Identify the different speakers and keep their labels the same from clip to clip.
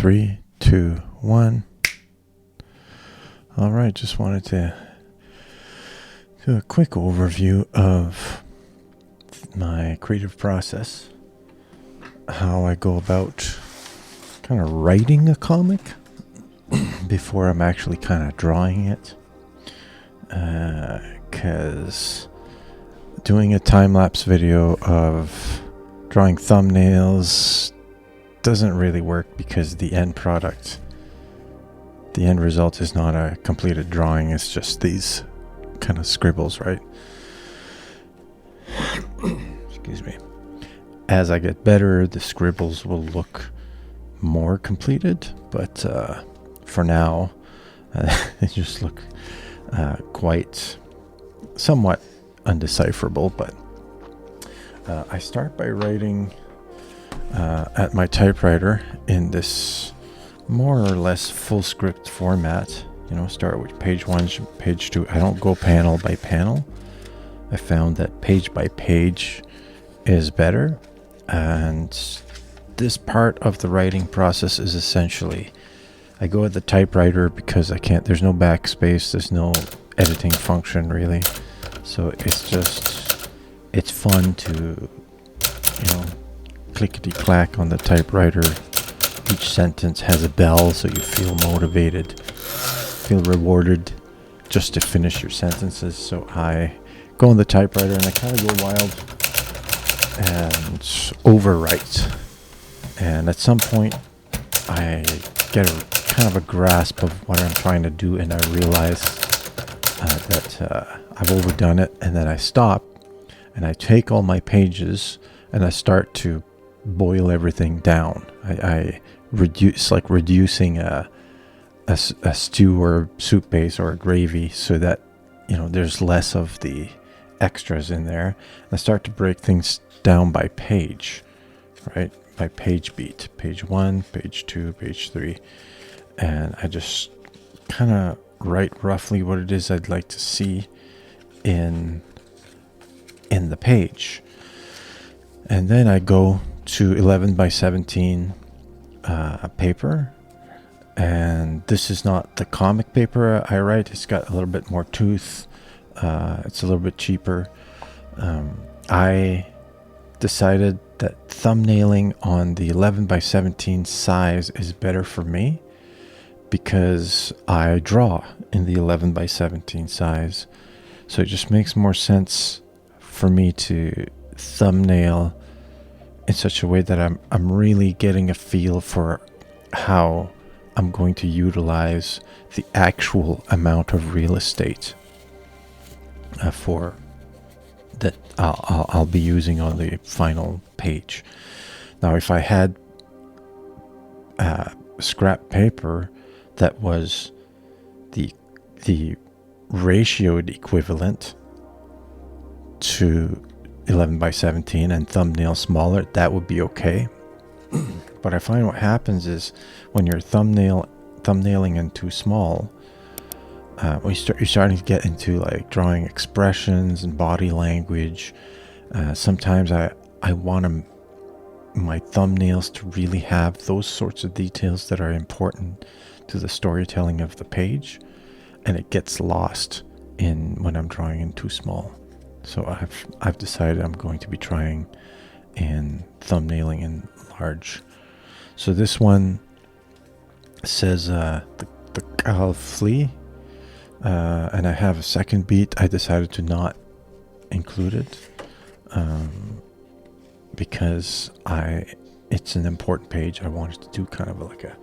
Speaker 1: 3, 2, 1. All right, just wanted to do a quick overview of my creative process, how I go about kind of writing a comic before I'm actually kind of drawing it. Because doing a time-lapse video of drawing thumbnails doesn't really work, because the end result is not a completed drawing. It's just these kind of scribbles, right? Excuse me. As I get better, the scribbles will look more completed, but for now, they just look quite somewhat undecipherable. But I start by writing at my typewriter in this more or less full script format. Start with page 1, page 2. I don't go panel by panel. I found that page by page is better, and this part of the writing process is essentially, I go at the typewriter because there's no backspace, there's no editing function really, so it's fun to clickety-clack on the typewriter. Each sentence has a bell, so you feel motivated, feel rewarded just to finish your sentences. So I go on the typewriter and I kind of go wild and overwrite. And at some point, I get a kind of a grasp of what I'm trying to do, and I realize that I've overdone it, and then I stop and I take all my pages and I start to boil everything down. I reduce, like reducing a stew or soup base or a gravy, so that there's less of the extras in there. I start to break things down by page, right? By page beat. Page 1, page 2, page 3. And I just kind of write roughly what it is I'd like to see in the page. And then I go to 11 by 17 paper. And this is not the comic paper I write. It's got a little bit more tooth. It's a little bit cheaper. I decided that thumbnailing on the 11 by 17 size is better for me, because I draw in the 11 by 17 size. So it just makes more sense for me to thumbnail in such a way that I'm really getting a feel for how I'm going to utilize the actual amount of real estate for that I'll be using on the final page. Now, if I had scrap paper that was the ratioed equivalent to 11 by 17 and thumbnail smaller, that would be okay. But I find what happens is, when you're thumbnailing in too small, you're starting to get into like drawing expressions and body language. Sometimes I want my thumbnails to really have those sorts of details that are important to the storytelling of the page, and it gets lost when I'm drawing in too small. So I've decided I'm going to be trying in thumbnailing in large. So this one says the cow flee, and I have a second beat. I decided to not include it because it's an important page. I wanted to do kind of like a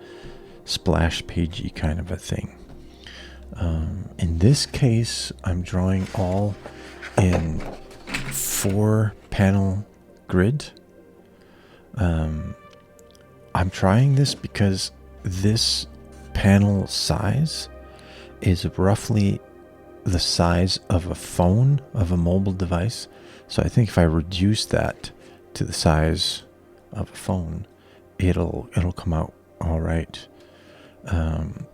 Speaker 1: splash pagey kind of a thing. In this case, I'm drawing all in 4-panel grid. I'm trying this because this panel size is roughly the size of a phone, of a mobile device. So I think if I reduce that to the size of a phone, it'll come out all right.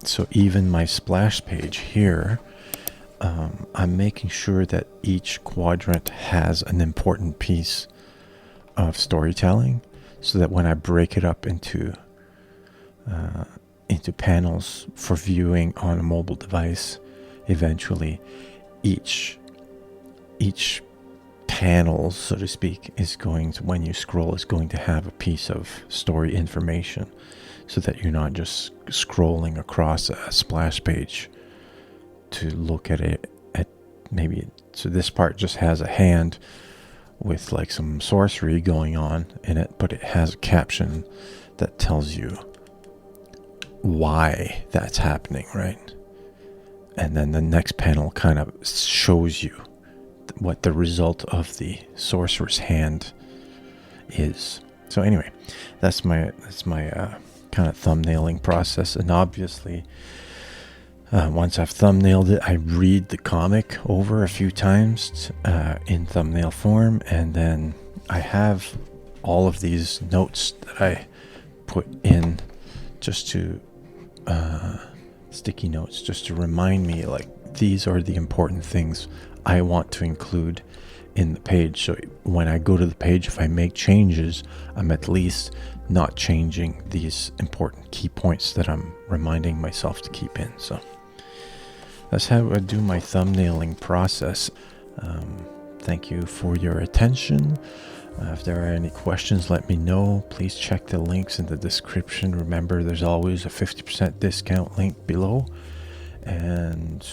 Speaker 1: So even my splash page here, I'm making sure that each quadrant has an important piece of storytelling, so that when I break it up into into panels for viewing on a mobile device. Eventually, each panel, so to speak, is going to, when you scroll, is going to have a piece of story information, so that you're not just scrolling across a splash page to look at it. So this part just has a hand with like some sorcery going on in it, but it has a caption that tells you why that's happening, right? And then the next panel kind of shows you what the result of the sorcerer's hand is. So anyway, that's my kind of thumbnailing process. And obviously, once I've thumbnailed it, I read the comic over a few times in thumbnail form, and then I have all of these notes that I put in just to sticky notes, just to remind me, like, these are the important things I want to include in the page. So when I go to the page, if I make changes, I'm at least not changing these important key points that I'm reminding myself to keep in. So that's how I do my thumbnailing process. Thank you for your attention. If there are any questions, let me know. Please check the links in the description. Remember, there's always a 50% discount link below, and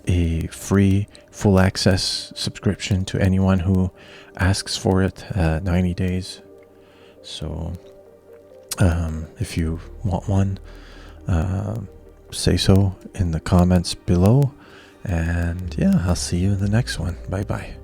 Speaker 1: a free full access subscription to anyone who asks for it, 90 days. So if you want one, say so in the comments below. And yeah, I'll see you in the next one. Bye bye.